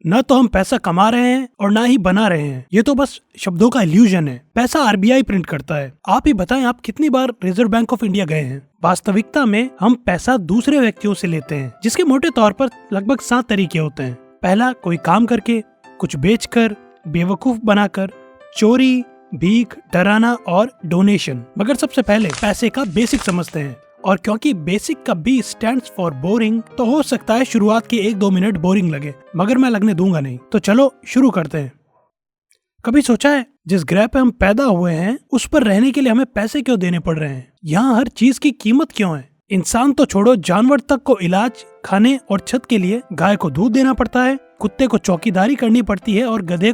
न तो हम पैसा कमा रहे हैं और ना ही बना रहे हैं, ये तो बस शब्दों का इल्यूजन है। पैसा आरबीआई प्रिंट करता है। आप ही बताएं, आप कितनी बार रिजर्व बैंक ऑफ इंडिया गए हैं? वास्तविकता में हम पैसा दूसरे व्यक्तियों से लेते हैं, जिसके मोटे तौर पर लगभग 7 तरीके होते हैं। पहला, कोई काम करके, कुछ बेचकर, बेवकूफ बनाकर, चोरी, भीख, डराना और डोनेशन। मगर सबसे पहले पैसे का बेसिक समझते हैं, और क्योंकि बेसिक का बी स्टैंड्स फॉर बोरिंग, तो हो सकता है शुरुआत के 1-2 मिनट बोरिंग लगे, मगर मैं लगने दूंगा नहीं। तो चलो शुरू करते हैं। कभी सोचा है, जिस ग्रह पे हम पैदा हुए हैं उस पर रहने के लिए हमें पैसे क्यों देने पड़ रहे हैं? यहाँ हर चीज की कीमत क्यों है? इंसान तो छोड़ो, जानवर तक को इलाज, खाने और छत के लिए गाय को दूध देना पड़ता है, कुत्ते को चौकीदारी करनी पड़ती है और गधे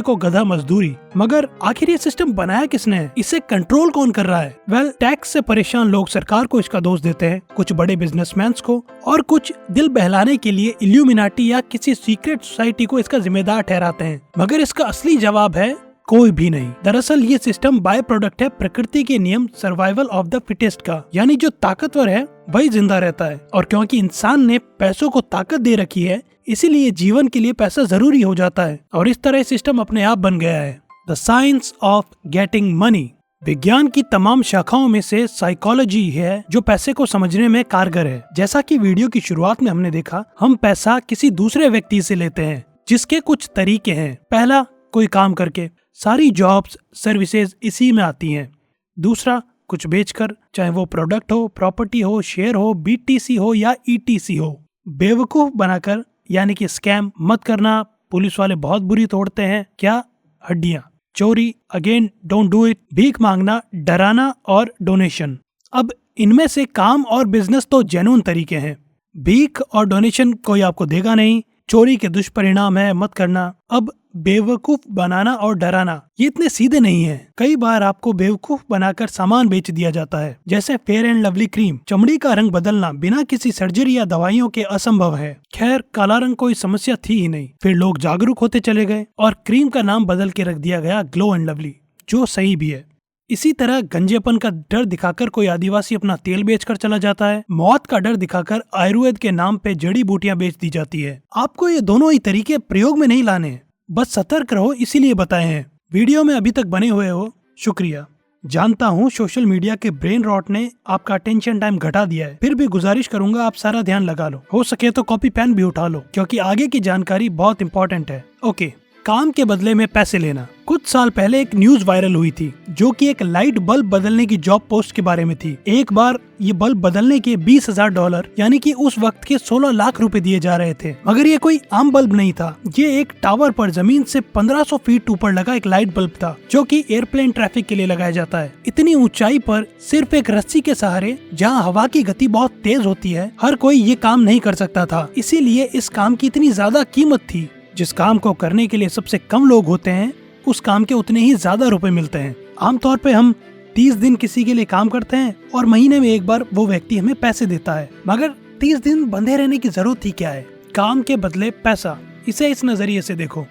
को गधा मजदूरी। मगर आखिर ये सिस्टम बनाया किसने है? इसे कंट्रोल कौन कर रहा है? वेल, टैक्स से परेशान लोग सरकार को इसका दोष देते हैं, कुछ बड़े बिजनेसमैन को, और कुछ दिल बहलाने के लिए इल्यूमिनाटी या किसी सीक्रेट सोसाइटी को इसका जिम्मेदार ठहराते हैं। मगर इसका असली जवाब है कोई भी नहीं। दरअसल ये सिस्टम बाय प्रोडक्ट है प्रकृति के नियम सर्वाइवल ऑफ द फिटेस्ट का, यानी जो ताकतवर है वही जिंदा रहता है। और क्योंकि इंसान ने पैसों को ताकत दे रखी है, इसीलिए जीवन के लिए पैसा जरूरी हो जाता है, और इस तरह सिस्टम अपने आप बन गया है। The science of getting money. विज्ञान की तमाम शाखाओं में से साइकोलॉजी है जो पैसे को समझने में कारगर है। जैसा कि वीडियो की शुरुआत में हमने देखा, हम पैसा किसी दूसरे व्यक्ति से लेते हैं, जिसके कुछ तरीके हैं। पहला, कोई काम करके, सारी जॉब्स सर्विसेज इसी में आती हैं। दूसरा, कुछ बेचकर, चाहे वो प्रोडक्ट हो, प्रॉपर्टी हो, शेयर हो, बीटीसी हो या ईटीसी हो। बेवकूफ बनाकर, यानी कि स्कैम मत करना, पुलिस वाले बहुत बुरी तोड़ते हैं, क्या हड्डियां। चोरी, अगेन डोंट डू इट। भीख मांगना, डराना और डोनेशन। अब इनमें से काम और बिजनेस तो जेन्युइन तरीके हैं। भीख और डोनेशन कोई आपको देगा नहीं, चोरी के दुष्परिणाम है, मत करना। अब बेवकूफ बनाना और डराना, ये इतने सीधे नहीं है। कई बार आपको बेवकूफ बनाकर सामान बेच दिया जाता है, जैसे फेयर एंड लवली क्रीम। चमड़ी का रंग बदलना बिना किसी सर्जरी या दवाइयों के असंभव है। खैर, काला रंग कोई समस्या थी ही नहीं। फिर लोग जागरूक होते चले गए और क्रीम का नाम बदल के रख दिया गया ग्लो एंड लवली, जो सही भी है। इसी तरह गंजेपन का डर दिखाकर कोई आदिवासी अपना तेल बेचकर चला जाता है। मौत का डर दिखाकर आयुर्वेद के नाम पे जड़ी बूटियां बेच दी जाती है। आपको ये दोनों ही तरीके प्रयोग में नहीं लाने, बस सतर्क रहो, इसीलिए बताए हैं। वीडियो में अभी तक बने हुए हो, शुक्रिया। जानता हूँ सोशल मीडिया के ब्रेन रॉट ने आपका अटेंशन टाइम घटा दिया है, फिर भी गुजारिश करूंगा आप सारा ध्यान लगा लो। हो सके तो कॉपी पेन भी उठा लो, क्योंकि आगे की जानकारी बहुत इंपॉर्टेंट है। ओके, काम के बदले में पैसे लेना। कुछ साल पहले एक न्यूज वायरल हुई थी, जो कि एक लाइट बल्ब बदलने की जॉब पोस्ट के बारे में थी। एक बार ये बल्ब बदलने के $20,000 यानी कि उस वक्त के 16 लाख रुपए दिए जा रहे थे। मगर ये कोई आम बल्ब नहीं था, ये एक टावर पर जमीन से 1500 फीट ऊपर लगा एक लाइट बल्ब था, जो कि एयरप्लेन ट्रैफिक के लिए लगाया जाता है। इतनी ऊंचाई पर सिर्फ एक रस्सी के सहारे, जहाँ हवा की गति बहुत तेज होती है, हर कोई ये काम नहीं कर सकता था। इसीलिए इस काम की इतनी ज्यादा कीमत थी। जिस काम को करने के लिए सबसे कम लोग होते हैं, उस काम के उतने ही ज्यादा रुपए मिलते हैं। आमतौर पे हम 30 दिन किसी के लिए काम करते हैं और महीने में एक बार वो व्यक्ति हमें पैसे देता है। मगर 30 दिन बंधे रहने की जरूरत ही क्या है? काम के बदले पैसा, इसे इस नजरिए से देखो।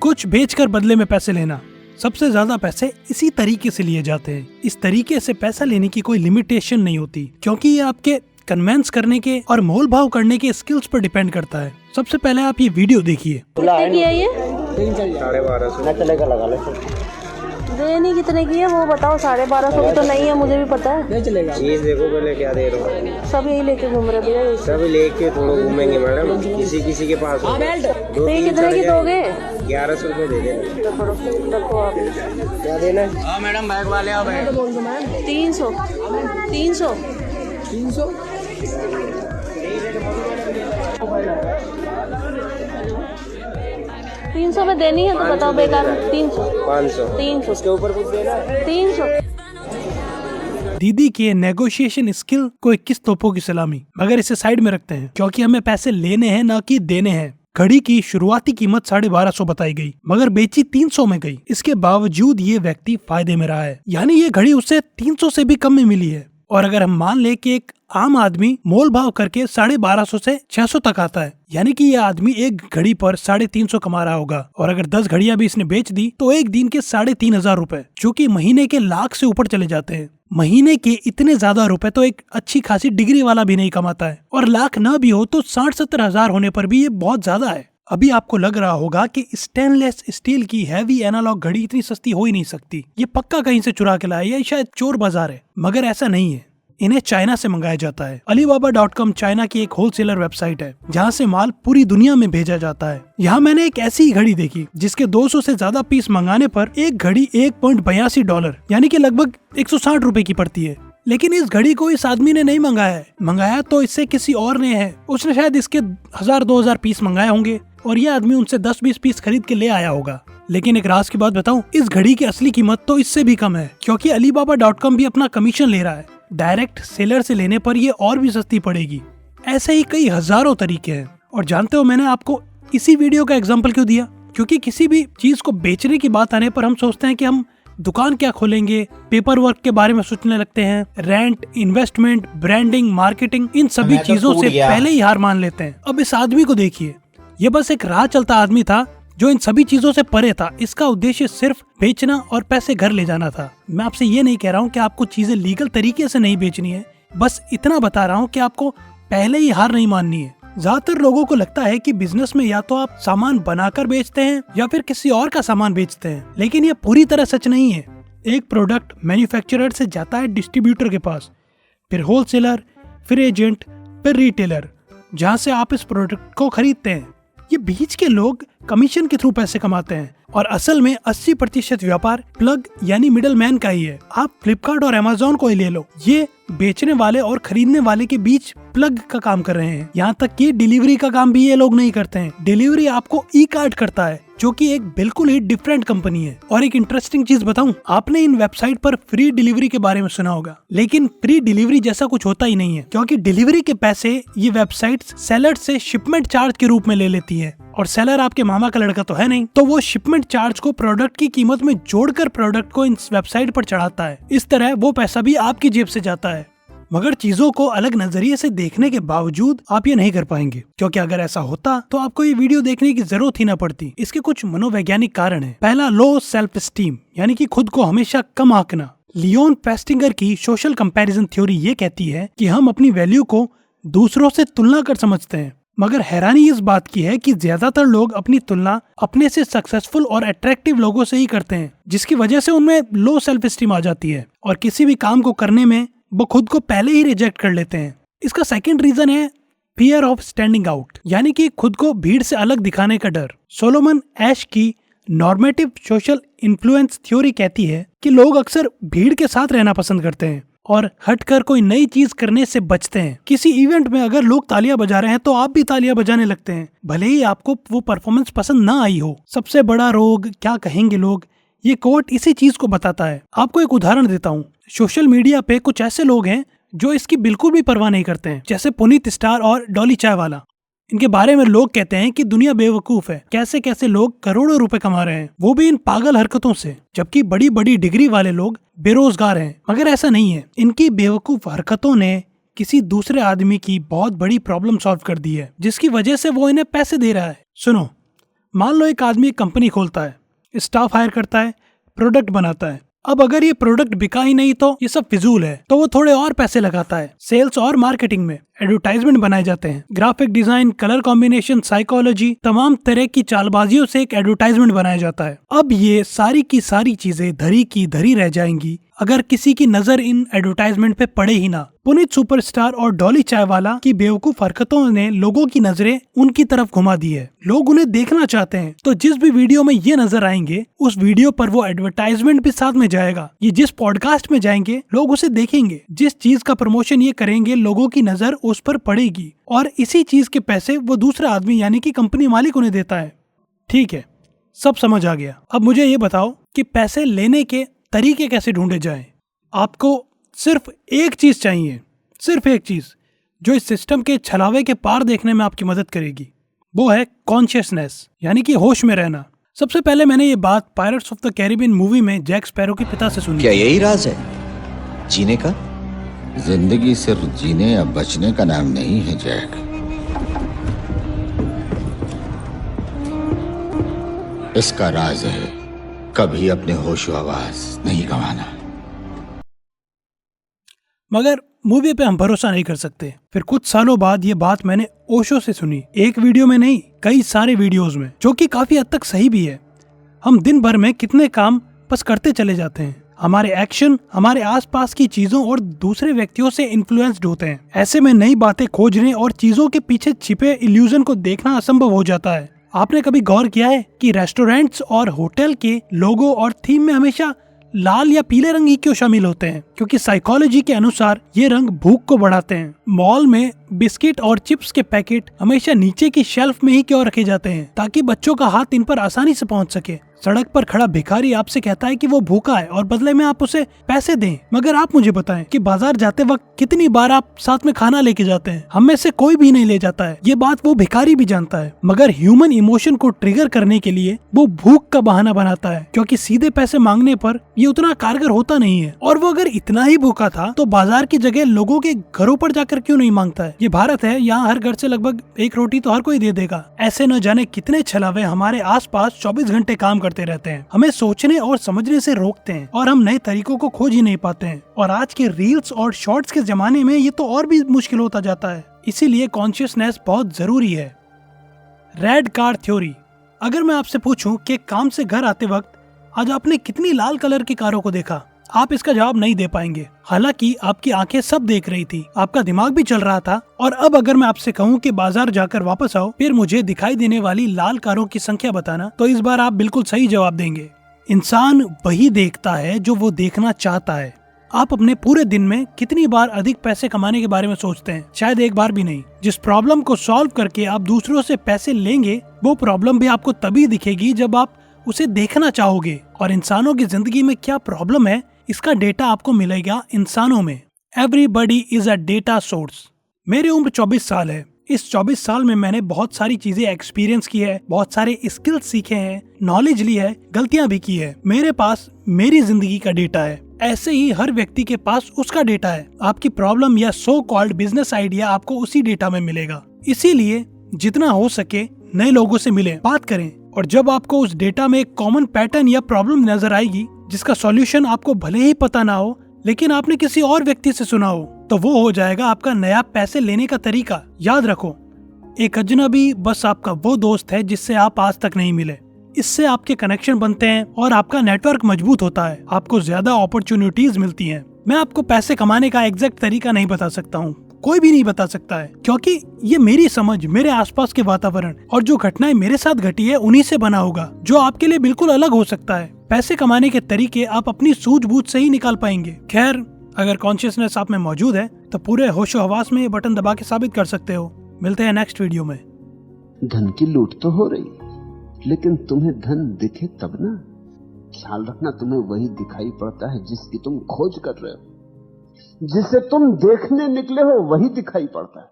कुछ बेचकर बदले में पैसे लेना। सबसे ज्यादा पैसे इसी तरीके से लिए जाते हैं। इस तरीके से पैसा लेने की कोई लिमिटेशन नहीं होती, क्योंकि ये आपके कन्वेंस करने के और मोल भाव करने के स्किल्स पर डिपेंड करता है। सबसे पहले आप ये वीडियो देखिए। कितने की है ये? 1250 चलेगा, लगा ले। देनी कितने की है वो बताओ। 1250 की तो नहीं है, मुझे भी पता है। चीज देखो पहले क्या दे रहा हूँ। सब यही लेके घूम रहे भैया ये। सब लेके थोड़ा घूमेंगे मैडम, किसी के पास हो। तो ये कितने की दोगे? 1100 रुपए दे देना। रखो आप। क्या देना है? हाँ मैडम, बैग वाले आओ। 300 300 300 में देनी है तो बताओ। बेकार 300 500 उसके ऊपर कुछ देना। 300। दीदी के नेगोशिएशन स्किल को 21 तोपों की सलामी। मगर इसे साइड में रखते हैं, क्योंकि हमें पैसे लेने हैं, ना कि देने हैं। घड़ी की शुरुआती कीमत 1250 बताई गई, मगर बेची 300 में गई। इसके बावजूद ये व्यक्ति फायदे में रहा है, यानी ये घड़ी उससे 300 से भी कम में मिली है। और अगर हम मान ले कि एक आम आदमी मोल भाव करके 1250 से 600 तक आता है, यानी कि ये आदमी एक घड़ी पर 350 कमा रहा होगा। और अगर 10 घड़ियां भी इसने बेच दी तो एक दिन के 3500 रुपए, जो कि महीने के लाख से ऊपर चले जाते हैं। महीने के इतने ज्यादा रुपए तो एक अच्छी खासी डिग्री वाला भी नहीं कमाता है, और लाख ना भी हो तो 60-70 हजार होने पर भी ये बहुत ज्यादा है। अभी आपको लग रहा होगा कि स्टेनलेस स्टील की हैवी एनालॉग घड़ी इतनी सस्ती हो ही नहीं सकती, ये पक्का कहीं से चुरा के लाया या शायद चोर बाजार है। मगर ऐसा नहीं है, इन्हें चाइना से मंगाया जाता है। Alibaba.com चाइना की एक होलसेलर वेबसाइट है जहां से माल पूरी दुनिया में भेजा जाता है। यहाँ मैंने एक ऐसी ही घड़ी देखी जिसके 200 से ज्यादा पीस मंगाने पर एक घड़ी $1.82 यानी कि लगभग 160 रुपए की पड़ती है। लेकिन इस घड़ी को इस आदमी ने नहीं मंगाया है, मंगाया तो इससे किसी और ने है। उसने शायद इसके 1000-2000 पीस मंगाए होंगे और ये आदमी उनसे 10-20 पीस खरीद के ले आया होगा। लेकिन एक राज की बात बताऊं, इस घड़ी की असली कीमत तो इससे भी कम है, क्योंकि Alibaba.com भी अपना कमीशन ले रहा है। डायरेक्ट सेलर से लेने पर ये और भी सस्ती पड़ेगी। ऐसे ही कई हजारों तरीके हैं। और जानते हो मैंने आपको इसी वीडियो का एग्जाम्पल क्यों दिया? क्योंकि किसी भी चीज को बेचने की बात आने पर हम सोचते हैं कि हम दुकान क्या खोलेंगे, पेपर वर्क के बारे में सोचने लगते हैं, रेंट, इन्वेस्टमेंट, ब्रांडिंग, मार्केटिंग, इन सभी चीजों से पहले ही हार मान लेते हैं। अब इस आदमी को देखिए, ये बस एक राह चलता आदमी था जो इन सभी चीजों से परे था। इसका उद्देश्य सिर्फ बेचना और पैसे घर ले जाना था। मैं आपसे ये नहीं कह रहा हूँ कि आपको चीजें लीगल तरीके से नहीं बेचनी है, बस इतना बता रहा हूँ कि आपको पहले ही हार नहीं माननी है। ज्यादातर लोगों को लगता है कि बिजनेस में या तो आप सामान बनाकर बेचते हैं या फिर किसी और का सामान बेचते हैं, लेकिन ये पूरी तरह सच नहीं है। एक प्रोडक्ट मैन्युफैक्चरर से जाता है डिस्ट्रीब्यूटर के पास, फिर होलसेलर, फिर एजेंट, फिर रिटेलर, जहाँ से आप इस प्रोडक्ट को खरीदते हैं। ये बीच के लोग कमीशन के थ्रू पैसे कमाते हैं और असल में 80% व्यापार प्लग यानी मिडल मैन का ही है। आप फ्लिपकार्ट और अमेज़न को ही ले लो, ये बेचने वाले और खरीदने वाले के बीच प्लग का काम कर रहे हैं। यहाँ तक कि डिलीवरी का काम भी ये लोग नहीं करते हैं। डिलीवरी आपको ई कार्ड करता है, जो कि एक बिल्कुल ही डिफरेंट कंपनी है। और एक इंटरेस्टिंग चीज बताऊं, आपने इन वेबसाइट पर फ्री डिलीवरी के बारे में सुना होगा, लेकिन फ्री डिलीवरी जैसा कुछ होता ही नहीं है, क्योंकि डिलीवरी के पैसे ये वेबसाइट सेलर से शिपमेंट चार्ज के रूप में ले लेती है। और सेलर आपके मामा का लड़का तो है नहीं, तो वो शिपमेंट चार्ज को प्रोडक्ट की कीमत में जोड़कर प्रोडक्ट को इस वेबसाइट पर चढ़ाता है। इस तरह वो पैसा भी आपकी जेब से जाता है। मगर चीजों को अलग नजरिए से देखने के बावजूद आप ये नहीं कर पाएंगे, क्योंकि अगर ऐसा होता तो आपको ये वीडियो देखने की जरूरत ही न पड़ती। इसके कुछ मनोवैज्ञानिक कारण हैं। पहला, लो सेल्फ स्टीम, यानी कि खुद को हमेशा कम आंकना। लियोन फेस्टिंगर की सोशल कंपैरिजन थ्योरी ये कहती है कि हम अपनी वैल्यू को दूसरों से तुलना कर समझते हैं। मगर हैरानी इस बात की है कि ज्यादातर लोग अपनी तुलना अपने से सक्सेसफुल और अट्रैक्टिव लोगों से ही करते हैं, जिसकी वजह से उनमें लो सेल्फ स्टीम आ जाती है और किसी भी काम को करने में वो खुद को पहले ही रिजेक्ट कर लेते हैं। इसका सेकंड रीजन है फियर ऑफ स्टैंडिंग आउट, यानी कि खुद को भीड़ से अलग दिखाने का डर। सोलोमन एश की नॉर्मेटिव सोशल इन्फ्लुएंस थ्योरी कहती है कि लोग अक्सर भीड़ के साथ रहना पसंद करते हैं और हटकर कोई नई चीज करने से बचते हैं। किसी इवेंट में अगर लोग तालियां बजा रहे हैं तो आप भी तालियां बजाने लगते हैं, भले ही आपको वो परफॉर्मेंस पसंद ना आई हो। सबसे बड़ा रोग क्या कहेंगे लोग, ये कोट इसी चीज को बताता है। आपको एक उदाहरण देता हूँ। सोशल मीडिया पे कुछ ऐसे लोग हैं जो इसकी बिल्कुल भी परवाह नहीं करते हैं, जैसे पुनीत स्टार और डॉली चाय वाला। इनके बारे में लोग कहते हैं कि दुनिया बेवकूफ है, कैसे कैसे लोग करोड़ों रुपए कमा रहे हैं, वो भी इन पागल हरकतों से, जबकि बड़ी बड़ी डिग्री वाले लोग बेरोजगार हैं। मगर ऐसा नहीं है, इनकी बेवकूफ हरकतों ने किसी दूसरे आदमी की बहुत बड़ी प्रॉब्लम सॉल्व कर दी है, जिसकी वजह से वो इन्हें पैसे दे रहा है। सुनो, मान लो एक आदमी एक कंपनी खोलता है, स्टाफ हायर करता है, प्रोडक्ट बनाता है। अब अगर ये प्रोडक्ट बिका ही नहीं तो ये सब फिजूल है, तो वो थोड़े और पैसे लगाता है सेल्स और मार्केटिंग में। एडवर्टाइजमेंट बनाए जाते हैं, graphic design, colour combination, psychology, तमाम तरह की चालबाजियों से एक एडवर्टाइजमेंट बनाया जाता है। अब ये सारी की सारी चीजें धरी की धरी रह जाएंगी अगर किसी की नजर इन एडवर्टाइजमेंट पे पड़े ही ना। पुनीत सुपरस्टार और डॉली चाय वाला की बेवकूफ हरकतों ने लोगों की नजरें उनकी तरफ घुमा दी है। लोग उन्हें देखना चाहते हैं, तो जिस भी वीडियो में ये नजर आएंगे उस वीडियो पर वो एडवर्टाइजमेंट भी साथ में जाएगा। ये जिस पॉडकास्ट में जाएंगे लोग उसे देखेंगे, जिस चीज का प्रमोशन ये करेंगे लोगों की नजर उस पर पड़ेगी और इसी चीज के पैसे वो दूसरा आदमी यानी कि कंपनी मालिक उन्हें देता है। ठीक है, सब समझ आ गया। अब मुझे ये बताओ कि पैसे लेने के तरीके कैसे ढूंढे जाएं। आपको सिर्फ एक चीज चाहिए, सिर्फ एक चीज, जो इस सिस्टम के छलावे के पार देखने में आपकी मदद करेगी। वो है कॉन्शियसनेस, यानी कि होश में रहना। सबसे पहले मैंने ये बात pirates of the Caribbean movie में जैक स्पैरो के पिता से सुनी। क्या यही राज है जीने का? जिंदगी सिर्फ जीने या बचने का नाम नहीं है जैक। इसका राज है कभी अपने होश आवाज नहीं गंवाना। मगर मूवी पे हम भरोसा नहीं कर सकते। फिर कुछ सालों बाद ये बात मैंने ओशो से सुनी, एक वीडियो में नहीं, कई सारे वीडियोस में, जो कि काफी हद तक सही भी है। हम दिन भर में कितने काम बस करते चले जाते हैं, हमारे एक्शन हमारे आसपास की चीजों और दूसरे व्यक्तियों से इन्फ्लुएंस्ड होते हैं। ऐसे में नई बातें खोजने और चीजों के पीछे छिपे इल्यूजन को देखना असंभव हो जाता है। आपने कभी गौर किया है कि रेस्टोरेंट्स और होटल के लोगो और थीम में हमेशा लाल या पीले रंग ही क्यों शामिल होते हैं? क्योंकि साइकोलॉजी के अनुसार ये रंग भूख को बढ़ाते हैं। मॉल में बिस्किट और चिप्स के पैकेट हमेशा नीचे की शेल्फ में ही क्यों रखे जाते हैं? ताकि बच्चों का हाथ इन पर आसानी से पहुंच सके। सड़क पर खड़ा भिखारी आपसे कहता है कि वो भूखा है और बदले में आप उसे पैसे दें। मगर आप मुझे बताएं कि बाजार जाते वक्त कितनी बार आप साथ में खाना लेके जाते हैं? हम में से कोई भी नहीं ले जाता है, ये बात वो भिखारी भी जानता है। मगर ह्यूमन इमोशन को ट्रिगर करने के लिए वो भूख का बहाना बनाता है, क्योंकि सीधे पैसे मांगने पर ये उतना कारगर होता नहीं है। और वो अगर इतना ही भूखा था तो बाजार की जगह लोगों के घरों पर जाकर क्यों नहीं मांगता है? ये भारत है, यहाँ हर घर से लगभग एक रोटी तो हर कोई दे देगा। ऐसे न जाने कितने छलावे हमारे आसपास 24 घंटे काम करते रहते हैं, हमें सोचने और समझने से रोकते हैं और हम नए तरीकों को खोज ही नहीं पाते हैं। और आज के रील्स और शॉर्ट्स के जमाने में ये तो और भी मुश्किल होता जाता है। इसीलिए कॉन्शियसनेस बहुत जरूरी है। Red car theory. अगर मैं आपसे पूछूं कि काम से घर आते वक्त आज आपने कितनी लाल कलर की कारों को देखा, आप इसका जवाब नहीं दे पाएंगे। हालांकि आपकी आंखें सब देख रही थी, आपका दिमाग भी चल रहा था। और अब अगर मैं आपसे कहूं कि बाजार जाकर वापस आओ, फिर मुझे दिखाई देने वाली लाल कारों की संख्या बताना, तो इस बार आप बिल्कुल सही जवाब देंगे। इंसान वही देखता है जो वो देखना चाहता है। आप अपने पूरे दिन में कितनी बार अधिक पैसे कमाने के बारे में सोचते हैं? शायद एक बार भी नहीं। जिस प्रॉब्लम को सॉल्व करके आप दूसरों से पैसे लेंगे, वो प्रॉब्लम भी आपको तभी दिखेगी जब आप उसे देखना चाहोगे। और इंसानों की जिंदगी में क्या प्रॉब्लम है, इसका डेटा आपको मिलेगा इंसानों में। Everybody is a data source. मेरी उम्र 24 साल है। इस 24 साल में मैंने बहुत सारी चीजें एक्सपीरियंस की है, बहुत सारे स्किल्स सीखे हैं, नॉलेज ली है, गलतियां भी की है। मेरे पास मेरी जिंदगी का डेटा है। ऐसे ही हर व्यक्ति के पास उसका डेटा है। आपकी प्रॉब्लम या सो कॉल्ड बिजनेस आइडिया आपको उसी डेटा में मिलेगा। इसीलिए जितना हो सके नए लोगों से मिलें, बात करें। और जब आपको उस डेटा में एक कॉमन पैटर्न या प्रॉब्लम नजर आएगी जिसका सॉल्यूशन आपको भले ही पता ना हो, लेकिन आपने किसी और व्यक्ति से सुना हो, तो वो हो जाएगा आपका नया पैसे लेने का तरीका। याद रखो, एक अजनबी बस आपका वो दोस्त है जिससे आप आज तक नहीं मिले। इससे आपके कनेक्शन बनते हैं और आपका नेटवर्क मजबूत होता है। आपको ज्यादा अपॉर्चुनिटीज मिलती हैं। मैं आपको पैसे कमाने का एग्जैक्ट तरीका नहीं बता सकता हूँ, कोई भी नहीं बता सकता है, क्योंकि ये मेरी समझ, मेरे आसपास के वातावरण और जो घटनाएं मेरे साथ घटी है उन्हीं से बना होगा, जो आपके लिए बिल्कुल अलग हो सकता है। पैसे कमाने के तरीके आप अपनी सूझबूझ से ही निकाल पाएंगे। खैर, अगर कॉन्शियसनेस आप में मौजूद है तो पूरे होशो हवास में ये बटन दबा के साबित कर सकते हो। मिलते हैं नेक्स्ट वीडियो में। धन की लूट तो हो रही, लेकिन तुम्हें धन दिखे तब ना। ख्याल रखना, तुम्हें वही दिखाई पड़ता है जिसकी तुम खोज कर रहे हो। जिसे तुम देखने निकले हो वही दिखाई पड़ता है।